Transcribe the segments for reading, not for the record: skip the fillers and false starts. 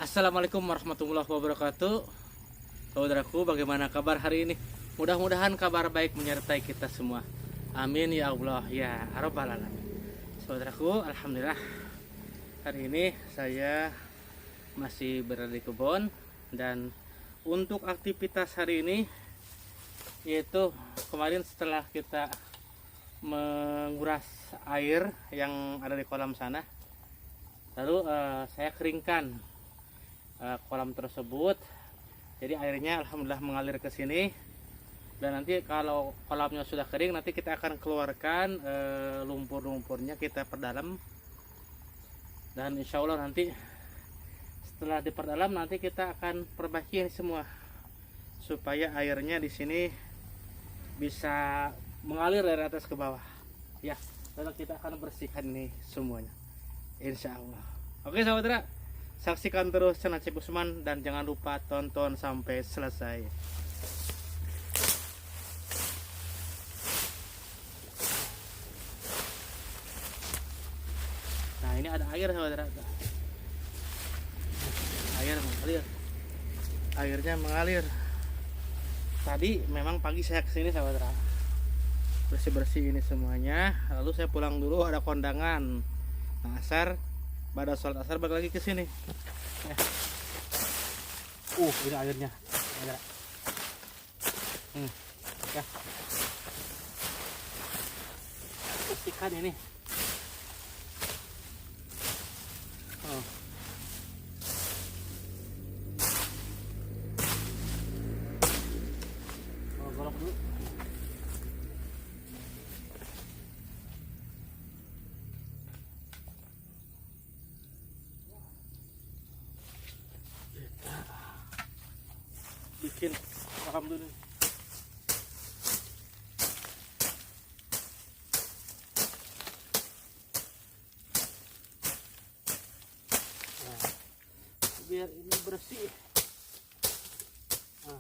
Assalamualaikum warahmatullahi wabarakatuh. Saudaraku, bagaimana kabar hari ini? Mudah-mudahan kabar baik menyertai kita semua. Amin ya Allah ya Rabbal alamin. Saudaraku, alhamdulillah hari ini saya masih berada di kebun, dan untuk aktivitas hari ini yaitu kemarin setelah kita menguras air yang ada di kolam sana, lalu saya keringkan kolam tersebut. Jadi airnya alhamdulillah mengalir ke sini, dan nanti kalau kolamnya sudah kering, nanti kita akan keluarkan lumpur-lumpurnya, kita perdalam, dan insya Allah nanti setelah diperdalam nanti kita akan perbaiki ini semua supaya airnya di sini bisa mengalir dari atas ke bawah ya. Lalu kita akan bersihkan ini semuanya insya Allah. Oke saudara, saksikan terus channel Cip Usman dan jangan lupa tonton sampai selesai. Nah, ini ada air saudara. Air mengalir. Airnya mengalir. Tadi memang pagi saya kesini saudara, bersih-bersih ini semuanya. Lalu saya pulang dulu, ada kondangan. Nah, asar, pada sholat asar balik lagi ke sini. Ini airnya. Ya. Bersihkan ini. Golok dulu. Bikin alhamdulillah. Nah, biar ini bersih. Nah,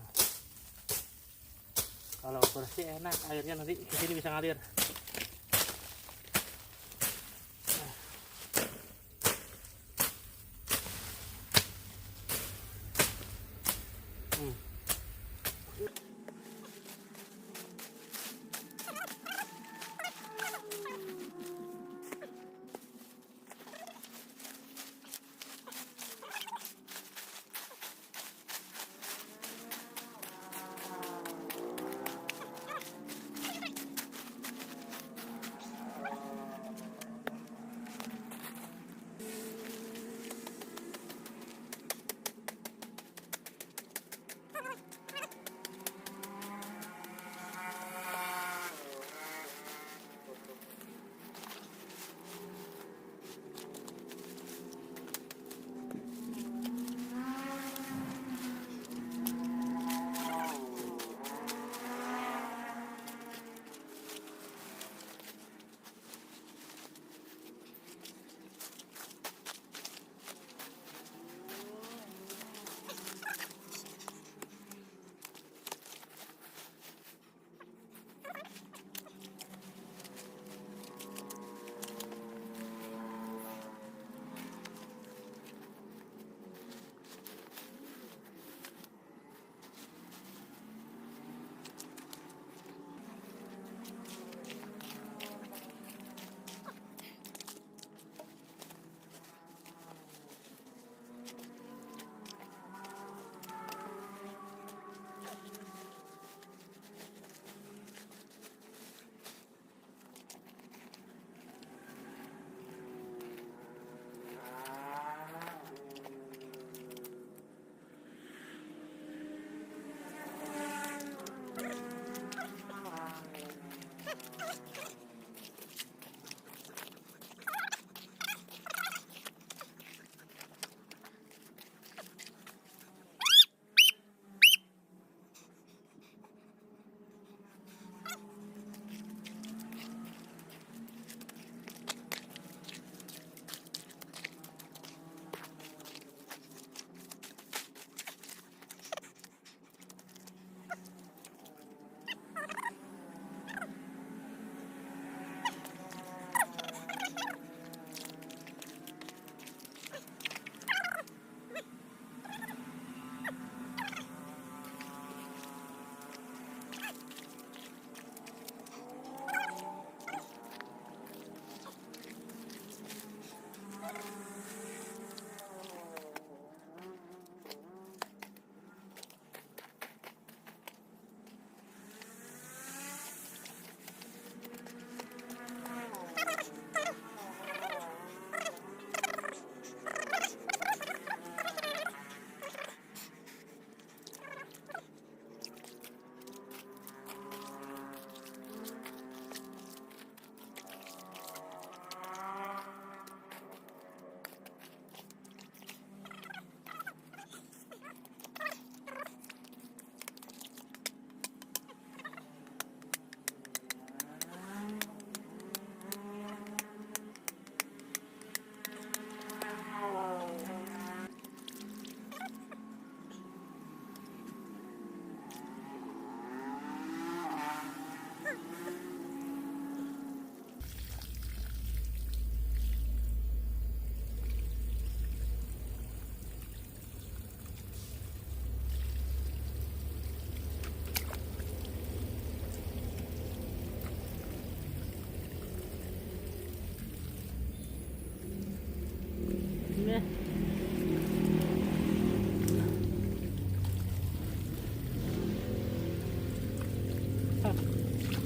kalau bersih enak, airnya nanti ke sini bisa ngalir.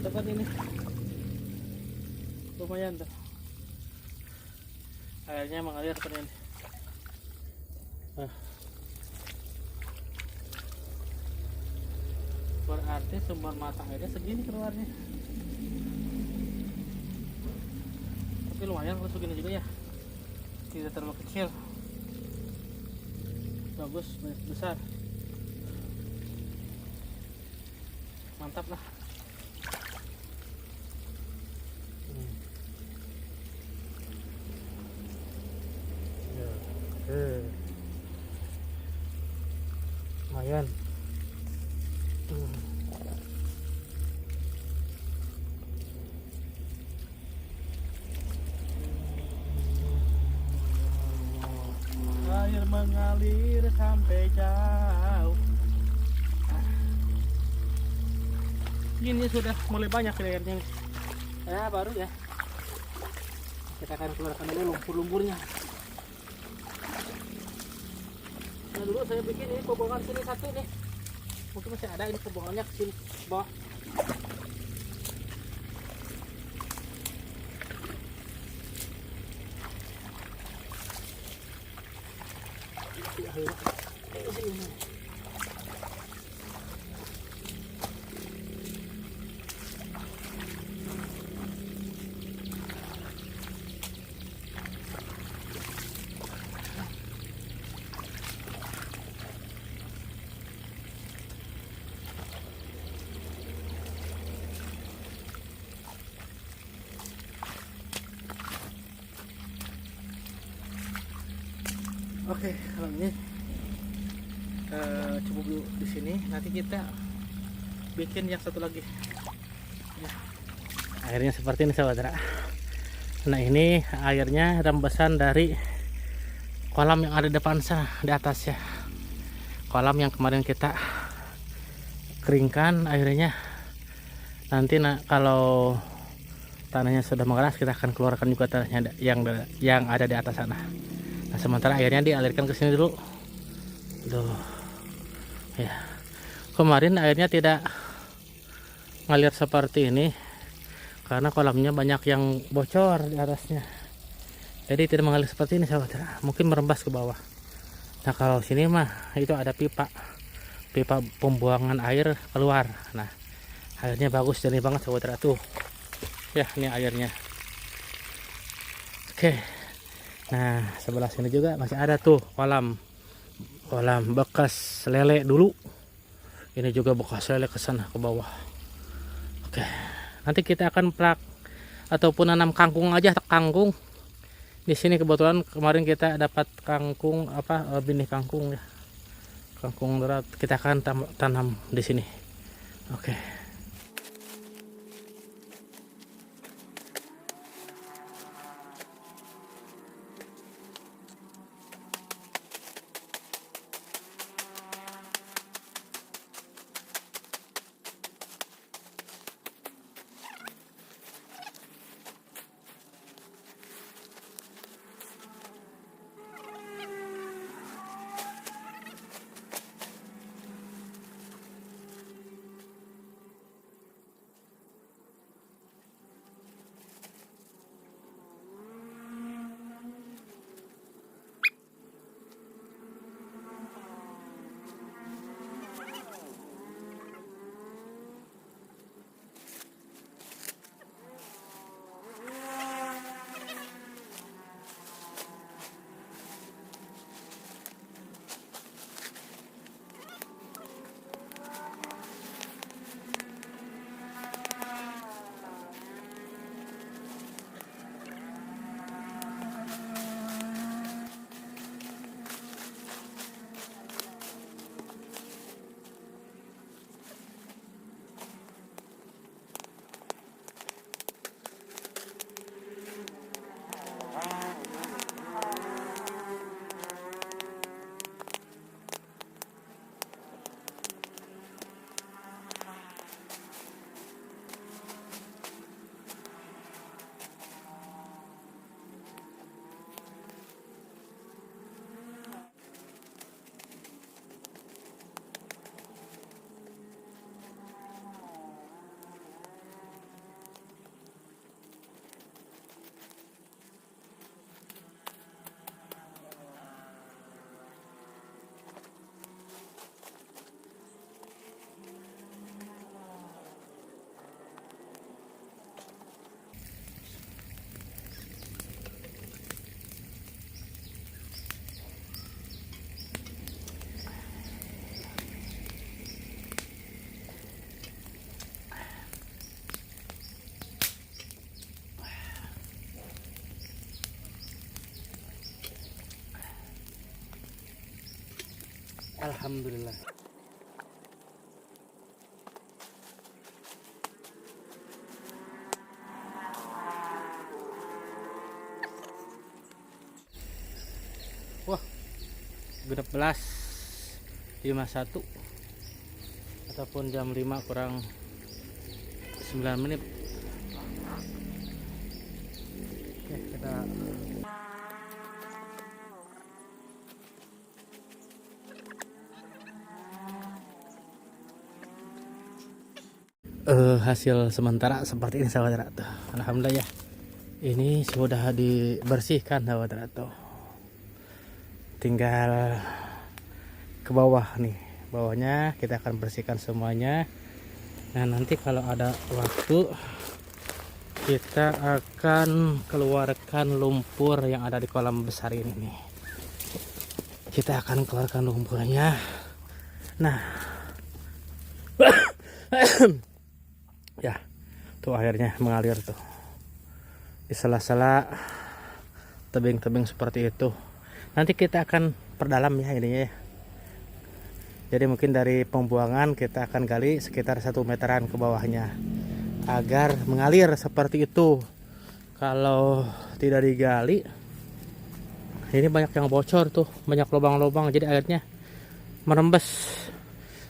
Tepat ini. Lumayan tuh. Airnya mengalir seperti ini. Berarti sumber mata airnya segini keluarnya. Tapi lumayan kalau segini juga ya. Tidak terlalu kecil. Bagus, besar. Mantap lah. Lumayan. Air mengalir sampai jauh. Ini sudah mulai banyak airnya. Ya baru ya. Kita akan keluarkan dulu lumpur-lumpurnya. Nah dulu saya bikin ini pembuangan sini satu nih. Mungkin masih ada ini pembuangannya ke sini bawah. Oke, kalau ini cukup dulu di sini. Nanti kita bikin yang satu lagi. Ya. Airnya seperti ini saudara. Nah ini airnya rembesan dari kolam yang ada di depan sana, di atas ya. Kolam yang kemarin kita keringkan airnya. Nanti kalau tanahnya sudah mengeras, kita akan keluarkan juga tanahnya yang ada di atas sana. Nah, sementara airnya dialirkan ke sini dulu. Duh. Ya. Kemarin airnya tidak ngalir seperti ini karena kolamnya banyak yang bocor di atasnya. Jadi tidak mengalir seperti ini saudara. Mungkin merembas ke bawah. Nah, kalau sini mah itu ada pipa pembuangan air keluar. Nah, airnya bagus, jernih banget saudara tuh. Ya, ini airnya. Oke. Nah, sebelah sini juga masih ada tuh kolam bekas lele dulu. Ini juga bekas lele ke sana ke bawah. Oke. Nanti kita akan ataupun nanam kangkung aja, kangkung. Di sini kebetulan kemarin kita dapat kangkung benih kangkung ya. Kangkung berat kita akan tanam di sini. Oke. Alhamdulillah. Wah, genep belas 51 ataupun jam 5 kurang 9 menit. Oke, kita hasil sementara seperti ini saudara tuh. Alhamdulillah ya. Ini sudah dibersihkan saudara tuh. Tinggal ke bawah nih. Bawahnya kita akan bersihkan semuanya. Nah, nanti kalau ada waktu kita akan keluarkan lumpur yang ada di kolam besar ini nih. Kita akan keluarkan lumpurnya. Nah. Ya, tuh airnya mengalir tuh di sela-sela tebing-tebing seperti itu. Nanti kita akan perdalam ya ininya ya. Jadi mungkin dari pembuangan kita akan gali sekitar 1 meteran ke bawahnya agar mengalir seperti itu. Kalau tidak digali, ini banyak yang bocor tuh, banyak lubang-lubang, jadi airnya merembes,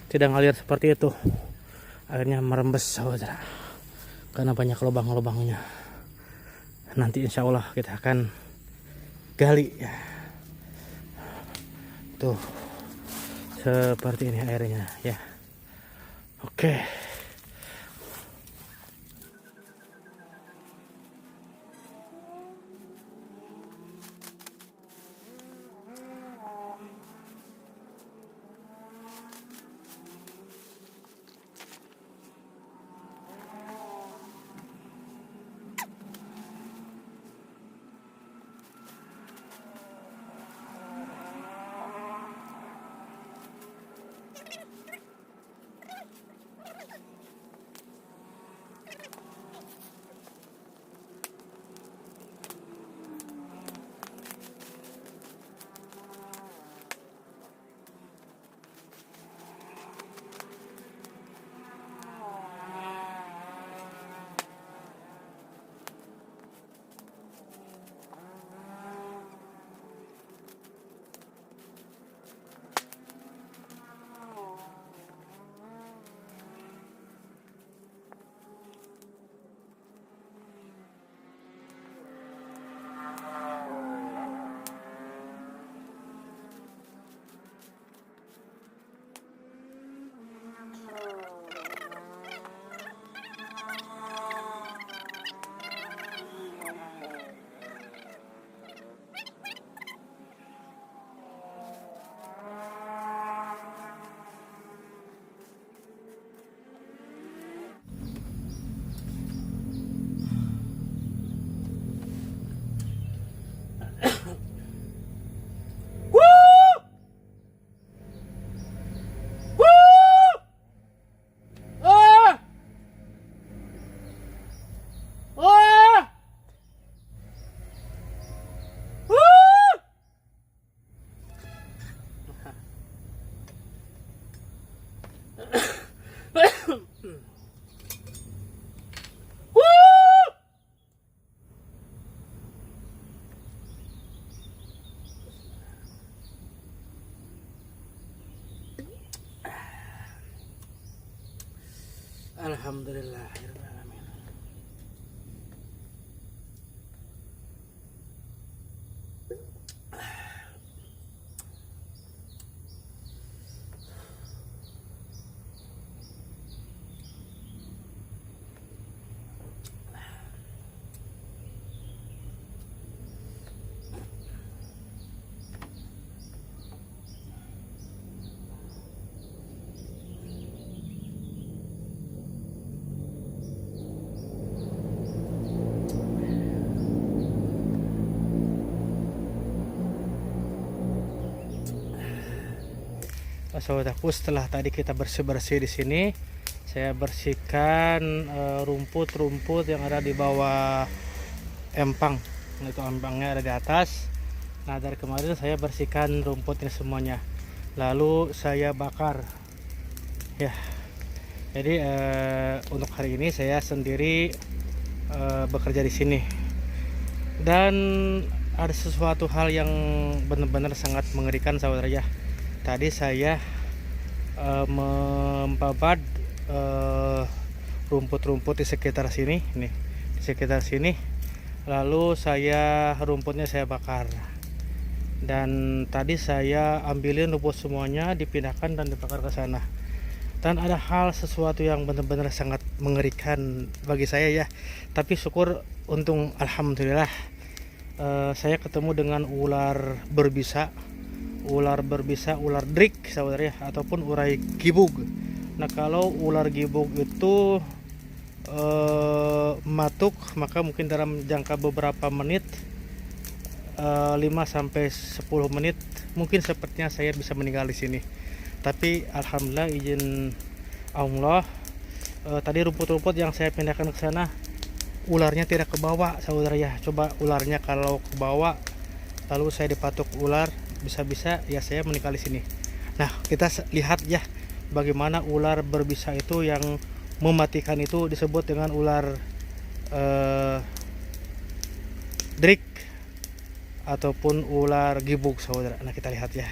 tidak ngalir seperti itu. Akhirnya merembes saudara karena banyak lubang-lubangnya. Nanti insya Allah kita akan gali ya. Tuh seperti ini airnya ya. Oke. Alhamdulillah. Saudaraku, setelah tadi kita bersih-bersih di sini, saya bersihkan rumput-rumput yang ada di bawah empang. Itu empangnya ada di atas. Nah, dari kemarin saya bersihkan rumput ini semuanya. lalu saya bakar ya. Jadi untuk hari ini saya sendiri bekerja di sini, dan ada sesuatu hal yang benar-benar sangat mengerikan saudara ya. Tadi saya membabat rumput-rumput di sekitar sini nih, di sekitar sini, lalu rumputnya saya bakar, dan tadi saya ambilin rumput semuanya, dipindahkan dan dibakar ke sana. Dan ada hal sesuatu yang benar-benar sangat mengerikan bagi saya ya, tapi syukur, untung, alhamdulillah, saya ketemu dengan ular berbisa, ular drik saudara ya, ataupun ular gibug. Nah, kalau ular gibug itu matuk, maka mungkin dalam jangka beberapa menit, 5-10 menit, mungkin sepertinya saya bisa meninggal di sini. Tapi alhamdulillah, izin Allah, tadi rumput-rumput yang saya pindahkan ke sana, ularnya tidak ke bawah saudara ya. Coba ularnya kalau ke bawah, lalu saya dipatuk ular, bisa-bisa ya saya meninggal di sini. Nah, kita lihat ya bagaimana ular berbisa itu yang mematikan itu disebut dengan ular drik ataupun ular gibug saudara. Nah, kita lihat ya.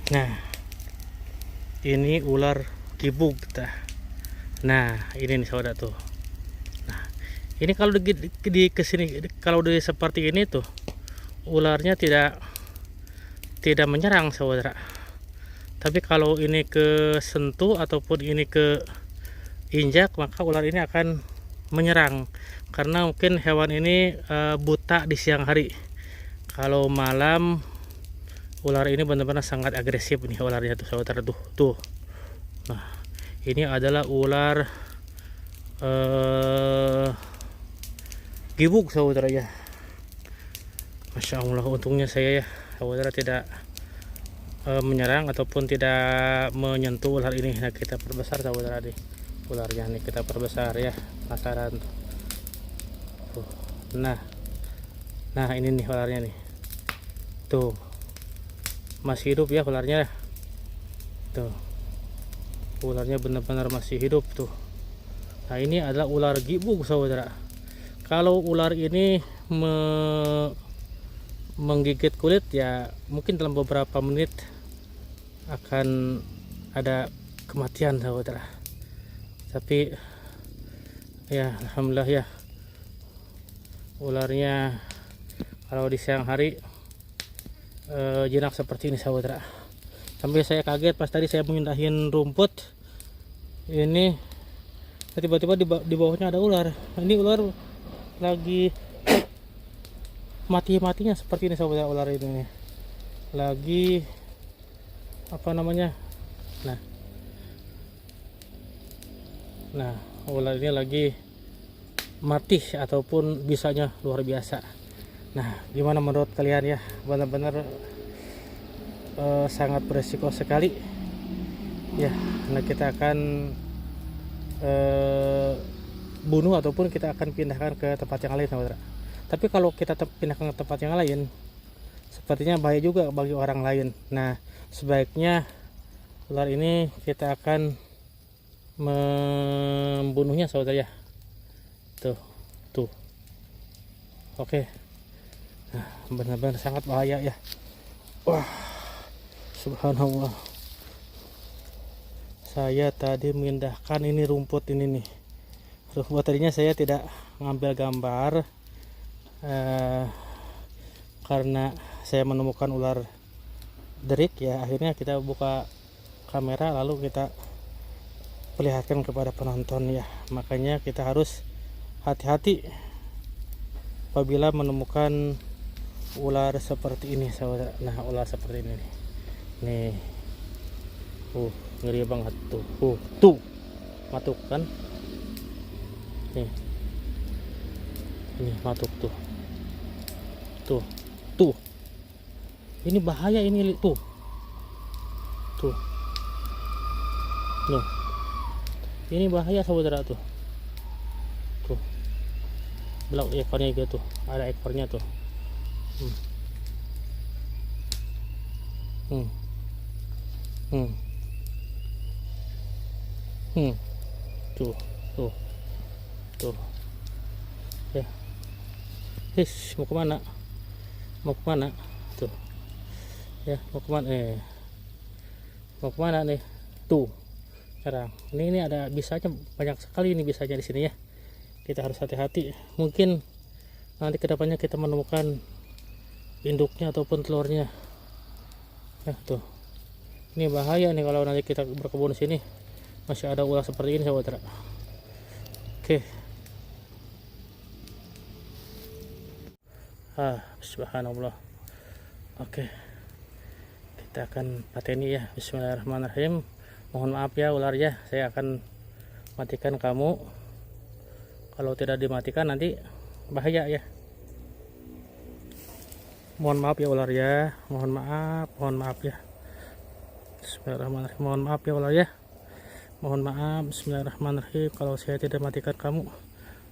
Nah, ini ular gibug. Nah, ini nih saudara tuh. Nah, ini kalau di kesini, kalau di seperti ini tuh, ularnya tidak menyerang saudara. Tapi kalau ini ke sentuh ataupun ini ke injak, maka ular ini akan menyerang, karena mungkin hewan ini buta di siang hari. Kalau malam, ular ini benar-benar sangat agresif nih ularnya tuh saudara tuh. Nah, ini adalah ular gibug saudara ya. Masya Allah, untungnya saya ya saudara tidak menyerang ataupun tidak menyentuh ular ini. Nah, kita perbesar saudara nih ularnya nih, kita perbesar ya, penasaran tuh. Nah ini nih ularnya nih tuh, masih hidup ya ularnya tuh, ularnya benar-benar masih hidup tuh. Nah, ini adalah ular gibug saudara. Kalau ular ini menggigit kulit ya, mungkin dalam beberapa menit akan ada kematian saudara. Tapi ya alhamdulillah ya, ularnya kalau di siang hari jinak seperti ini saudara. Sampai saya kaget pas tadi saya mengindahin rumput ini, tiba-tiba di bawahnya ada ular. Ini ular lagi mati-matinya seperti ini saudara. Ular ini lagi apa namanya, nah ular ini lagi mati ataupun bisanya luar biasa. Nah, gimana menurut kalian ya? Benar-benar sangat beresiko sekali ya. Nah, kita akan bunuh ataupun kita akan pindahkan ke tempat yang lain saudara. Tapi kalau kita pindahkan ke tempat yang lain, sepertinya bahaya juga bagi orang lain. Nah, sebaiknya ular ini kita akan membunuhnya saudara ya. Tuh. Oke. Nah, benar-benar sangat bahaya ya. Wah, subhanallah. Saya tadi memindahkan ini rumput ini nih. Rumput tadinya saya tidak ngambil gambar karena saya menemukan ular derik ya. Akhirnya kita buka kamera lalu kita perlihatkan kepada penonton ya. Makanya kita harus hati-hati apabila menemukan ular seperti ini saudara. Nah, ular seperti ini nih. Ngeri banget tuh. Matuk kan? Nih. Ini matuk tuh. Ini bahaya ini tuh. Loh. Ini bahaya saudara tuh. Belok ekornya gitu, ada ekornya tuh. Hmm. Hmm. Hmm. Tuh, tuh, tuh. Ya. Mau kemana? Mau kemana? Tuh. Ya, mau kemana? Mau kemana nih? Tuh. Sekarang. Ini ada bisanya banyak sekali ini bisanya di sini ya. Kita harus hati-hati. Mungkin nanti kedepannya kita menemukan induknya ataupun telurnya. Ya, tuh. Ini bahaya nih kalau nanti kita berkebun di sini masih ada ular seperti ini saudara. Oke. Subhanallah. Oke. Kita akan pateni ya. Bismillahirrahmanirrahim. Mohon maaf ya ular ya. Saya akan matikan kamu. Kalau tidak dimatikan nanti bahaya ya. Mohon maaf ya ular ya. Mohon maaf ya. Bismillahirrahmanirrahim. Mohon maaf ya ular ya. Mohon maaf. Bismillahirrahmanirrahim. Kalau saya tidak matikan kamu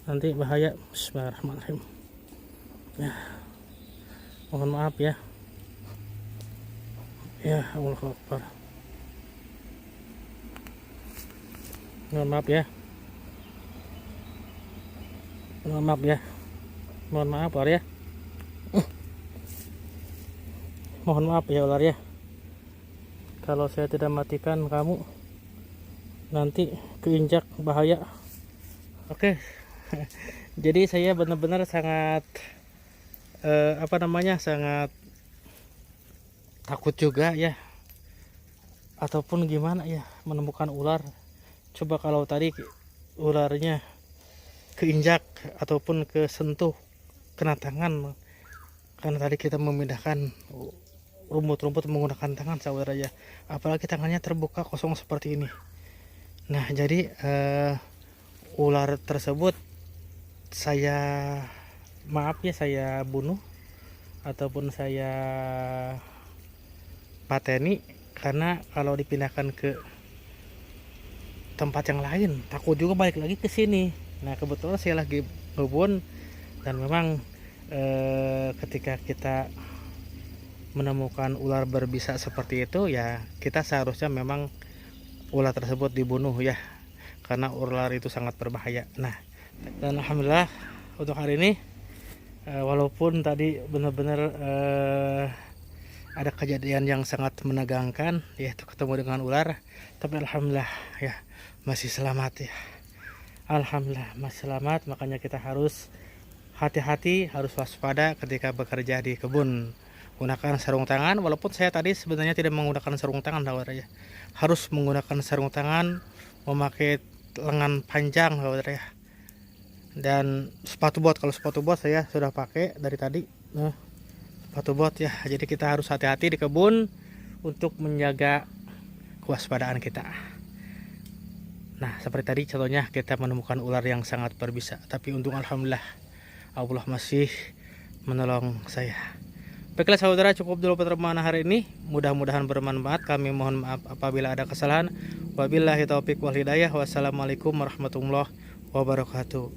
nanti bahaya. Bismillahirrahmanirrahim. Ya. Mohon maaf ya. Ya Allahu Akbar. Mohon maaf ya. Mohon maaf ya. Mohon maaf ular ya. Mohon maaf ya ular ya. Kalau saya tidak matikan kamu nanti keinjak bahaya. Oke. Jadi saya benar-benar sangat sangat takut juga ya, ataupun gimana ya menemukan ular. Coba kalau tadi ularnya keinjak ataupun kesentuh kena tangan, karena tadi kita memindahkan rumput-rumput menggunakan tangan saudara ya, apalagi tangannya terbuka kosong seperti ini. Nah jadi ular tersebut saya saya bunuh ataupun saya pateni, karena kalau dipindahkan ke tempat yang lain takut juga balik lagi ke sini. Nah kebetulan saya lagi ngebun dan memang ketika kita menemukan ular berbisa seperti itu ya, kita seharusnya memang ular tersebut dibunuh ya, karena ular itu sangat berbahaya. Nah dan alhamdulillah untuk hari ini walaupun tadi benar-benar ada kejadian yang sangat menegangkan yaitu ketemu dengan ular, tapi alhamdulillah ya masih selamat ya. Alhamdulillah masih selamat. Makanya kita harus hati-hati, harus waspada ketika bekerja di kebun. Gunakan sarung tangan, walaupun saya tadi sebenarnya tidak menggunakan sarung tangan saudara ya. Harus menggunakan sarung tangan, memakai lengan panjang saudara ya. Dan sepatu bot, kalau sepatu bot saya sudah pakai dari tadi. Nah, sepatu bot ya. Jadi kita harus hati-hati di kebun untuk menjaga kewaspadaan kita. Nah, seperti tadi contohnya kita menemukan ular yang sangat berbisa, tapi untung alhamdulillah Allah masih menolong saya. Baiklah saudara, cukup dulu pertemuan hari ini. Mudah-mudahan bermanfaat. Kami mohon maaf apabila ada kesalahan. Wabillahi taufiq wal hidayah. Wassalamualaikum warahmatullahi wabarakatuh.